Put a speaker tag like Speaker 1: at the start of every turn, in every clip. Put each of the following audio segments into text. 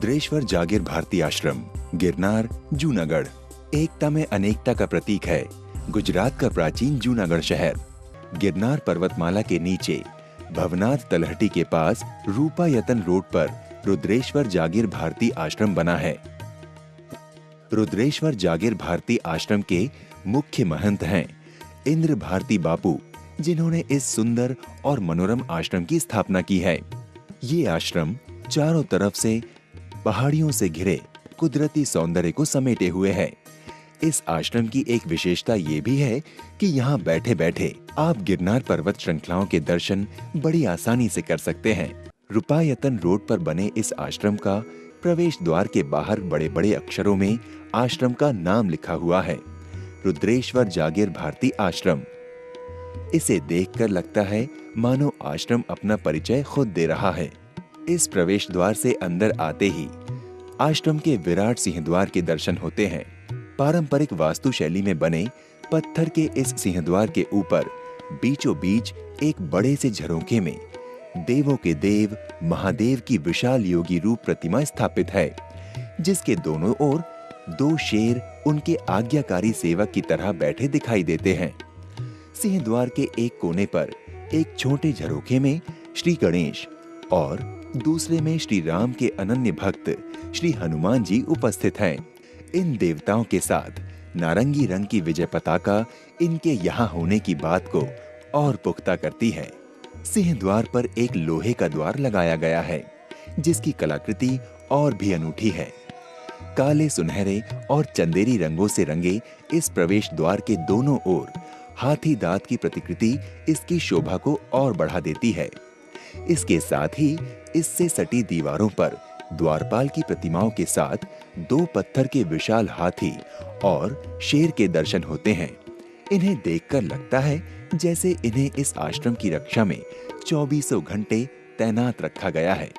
Speaker 1: रुद्रेश्वर जागीर भारती आश्रम, गिरनार, जूनागढ़। एकता में अनेकता का प्रतीक है गुजरात का प्राचीन जूनागढ़ शहर। गिरनार पर्वतमाला के नीचे भवनाथ तलहटी के पास रूपायतन रोड पर रुद्रेश्वर जागीर भारती आश्रम बना है। रुद्रेश्वर जागीर भारती आश्रम के मुख्य महंत हैं इंद्र भारती बापू, जिन्होंने इस सुंदर और मनोरम आश्रम की स्थापना की है। ये आश्रम चारों तरफ से पहाड़ियों से घिरे कुदरती सौंदर्य को समेटे हुए है। इस आश्रम की एक विशेषता ये भी है कि यहाँ बैठे बैठे आप गिरनार पर्वत श्रृंखलाओं के दर्शन बड़ी आसानी से कर सकते हैं। रूपायतन रोड पर बने इस आश्रम का प्रवेश द्वार के बाहर बड़े बड़े अक्षरों में आश्रम का नाम लिखा हुआ है, रुद्रेश्वर जागीर भारती आश्रम। इसे देखकर लगता है मानो आश्रम अपना परिचय खुद दे रहा है। इस प्रवेश द्वार से अंदर आते ही आश्रम के विराट सिंहद्वार के दर्शन होते हैं। पारंपरिक वास्तु शैली में बने पत्थर के इस सिंहद्वार के ऊपर बीचों बीच एक बड़े से झरोखे में देवों के देव महादेव की विशाल योगी रूप प्रतिमा स्थापित है, जिसके दोनों ओर दो शेर उनके आज्ञाकारी सेवक की तरह बैठे दिखाई देते हैं। सिंहद्वार के एक कोने पर एक छोटे झरोखे में श्री गणेश और दूसरे में श्री राम के अनन्य भक्त श्री हनुमान जी उपस्थित हैं। इन देवताओं के साथ नारंगी रंग की विजय पताका इनके यहाँ होने की बात को और पुख्ता करती है। सिंहद्वार पर एक लोहे का द्वार लगाया गया है, जिसकी कलाकृति और भी अनूठी है। काले, सुनहरे और चंदेरी रंगों से रंगे इस प्रवेश द्वार के दोनों ओर हाथी दांत की प्रतिकृति इसकी शोभा को और बढ़ा देती है। इसके साथ ही इससे सटी दीवारों पर द्वारपाल की प्रतिमाओं के साथ दो पत्थर के विशाल हाथी और शेर के दर्शन होते हैं। इन्हें देखकर लगता है जैसे इन्हें इस आश्रम की रक्षा में 24 घंटे तैनात रखा गया है।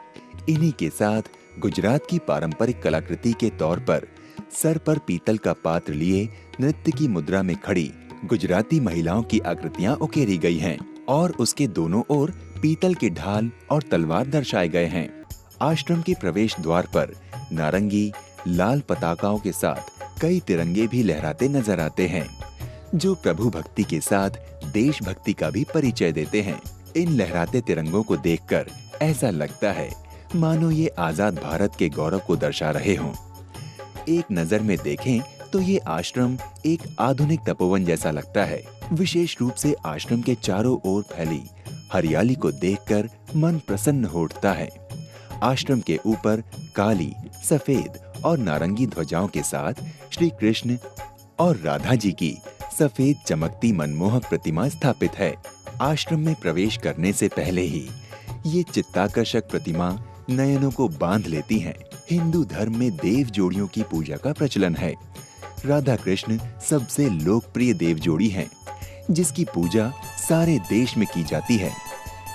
Speaker 1: इन्हीं के साथ गुजरात की पारंपरिक कलाकृति के तौर पर सर पर पीतल का पात्र लिए नृत्य की मुद्रा में खड़ी गुजराती महिलाओं की आकृतियां उकेरी गई हैं और उसके दोनों ओर पीतल के ढाल और तलवार दर्शाए गए हैं। आश्रम के प्रवेश द्वार पर नारंगी लाल पताकाओं के साथ कई तिरंगे भी लहराते नजर आते हैं, जो प्रभु भक्ति के साथ देशभक्ति का भी परिचय देते हैं। इन लहराते तिरंगों को देखकर ऐसा लगता है मानो ये आजाद भारत के गौरव को दर्शा रहे हों। एक नजर में देखें तो ये आश्रम एक आधुनिक तपोवन जैसा लगता है। विशेष रूप से आश्रम के चारों ओर फैली हरियाली को देखकर मन प्रसन्न हो उठता है। आश्रम के ऊपर काली, सफेद और नारंगी ध्वजाओं के साथ श्री कृष्ण और राधा जी की सफेद चमकती मनमोहक प्रतिमा स्थापित है। आश्रम में प्रवेश करने से पहले ही ये चित्ताकर्षक प्रतिमा नयनों को बांध लेती हैं। हिंदू धर्म में देव जोड़ियों की पूजा का प्रचलन है। राधा कृष्ण सबसे लोकप्रिय देव जोड़ी हैं, जिसकी पूजा सारे देश में की जाती है।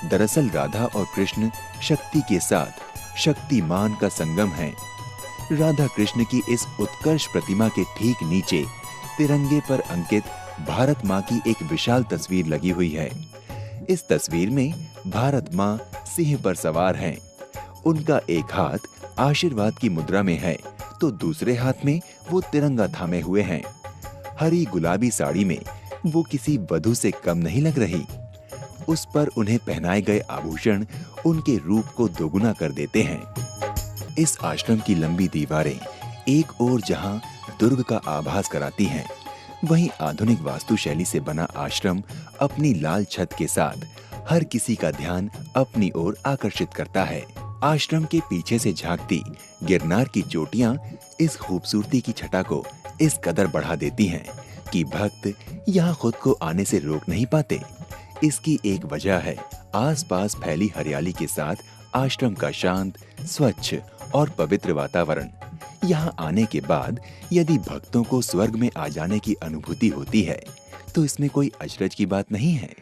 Speaker 1: दरअसल राधा और कृष्ण शक्ति के साथ शक्तिमान का संगम है। राधा कृष्ण की इस उत्कर्ष प्रतिमा के ठीक नीचे तिरंगे पर अंकित भारत माँ की एक विशाल तस्वीर लगी हुई है। इस तस्वीर में भारत माँ सिंह पर सवार हैं। उनका एक हाथ आशीर्वाद की मुद्रा में है, तो दूसरे हाथ में वो तिरंगा थामे हुए हैं। हरी गुलाबी साड़ी में वो किसी वधू से कम नहीं लग रही। उस पर उन्हें पहनाए गए आभूषण उनके रूप को दोगुना कर देते हैं। इस आश्रम की लंबी दीवारें एक ओर जहां दुर्ग का आभास कराती हैं, वहीं आधुनिक वास्तु शैली से बना आश्रम अपनी लाल छत के साथ हर किसी का ध्यान अपनी ओर आकर्षित करता है। आश्रम के पीछे से झांकती गिरनार की चोटियां इस खूबसूरती की छटा को इस कदर बढ़ा देती हैं कि भक्त यहाँ खुद को आने से रोक नहीं पाते। इसकी एक वजह है आसपास फैली हरियाली के साथ आश्रम का शांत, स्वच्छ और पवित्र वातावरण। यहाँ आने के बाद यदि भक्तों को स्वर्ग में आ जाने की अनुभूति होती है, तो इसमें कोई अचरज की बात नहीं है।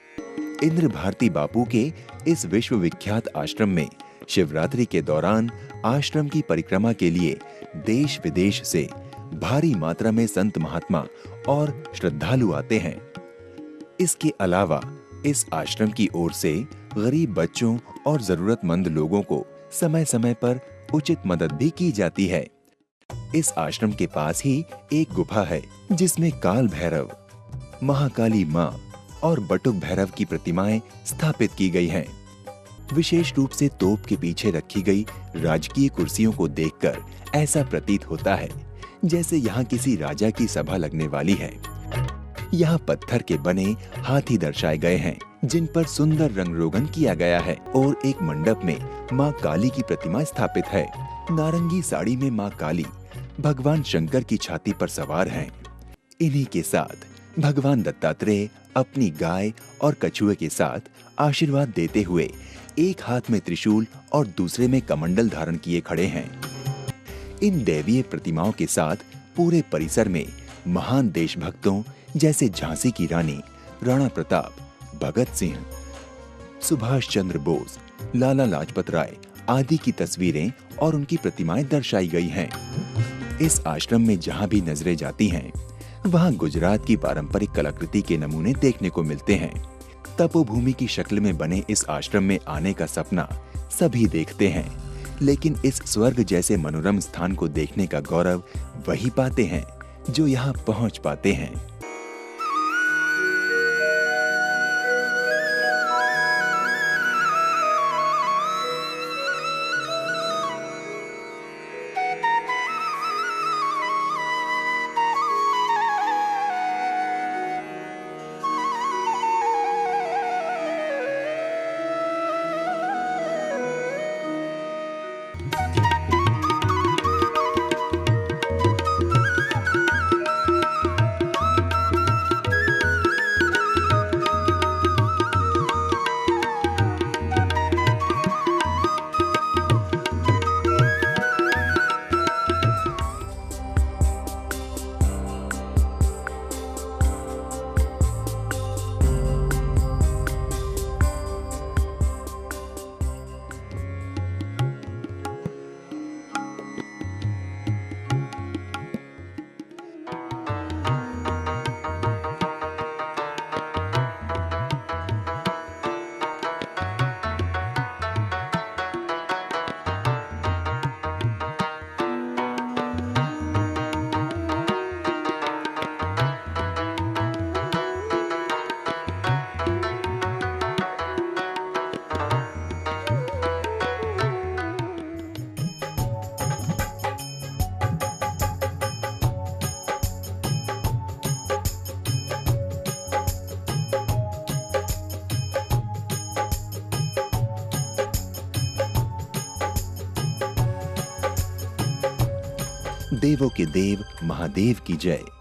Speaker 1: इंद्र भारती बापू के इस विश्वविख्यात आश्रम में शिवरात्रि के दौरान आश्रम की परिक्रमा के लिए देश विदेश से भारी मात्रा में संत महात्मा और श्रद्धालु आते हैं। इसके अलावा इस आश्रम की ओर से गरीब बच्चों और जरूरतमंद लोगों को समय समय पर उचित मदद भी की जाती है। इस आश्रम के पास ही एक गुफा है जिसमें काल भैरव, महाकाली माँ और बटुक भैरव की प्रतिमाएं स्थापित की गई हैं। विशेष रूप से तोप के पीछे रखी गई राजकीय कुर्सियों को देखकर ऐसा प्रतीत होता है जैसे यहाँ किसी राजा की सभा लगने वाली है। यहाँ पत्थर के बने हाथी दर्शाए गए हैं जिन पर सुंदर रंग रोगन किया गया है और एक मंडप में माँ काली की प्रतिमा स्थापित है। नारंगी साड़ी में माँ काली भगवान शंकर की छाती पर सवार हैं। इन्हीं के साथ भगवान दत्तात्रेय अपनी गाय और कछुए के साथ आशीर्वाद देते हुए एक हाथ में त्रिशूल और दूसरे में कमंडल धारण किए खड़े हैं। इन दैवीय प्रतिमाओं के साथ पूरे परिसर में महान देशभक्तों जैसे झांसी की रानी, राणा प्रताप, भगत सिंह, सुभाष चंद्र बोस, लाला लाजपत राय आदि की तस्वीरें और उनकी प्रतिमाएं दर्शाई गई हैं। इस आश्रम में जहां भी नजरें जाती हैं, वहां गुजरात की पारंपरिक कलाकृति के नमूने देखने को मिलते हैं। तपोभूमि की शक्ल में बने इस आश्रम में आने का सपना सभी देखते हैं, लेकिन इस स्वर्ग जैसे मनोरम स्थान को देखने का गौरव वही पाते हैं जो यहाँ पहुँच पाते हैं। देवों के देव महादेव की जय।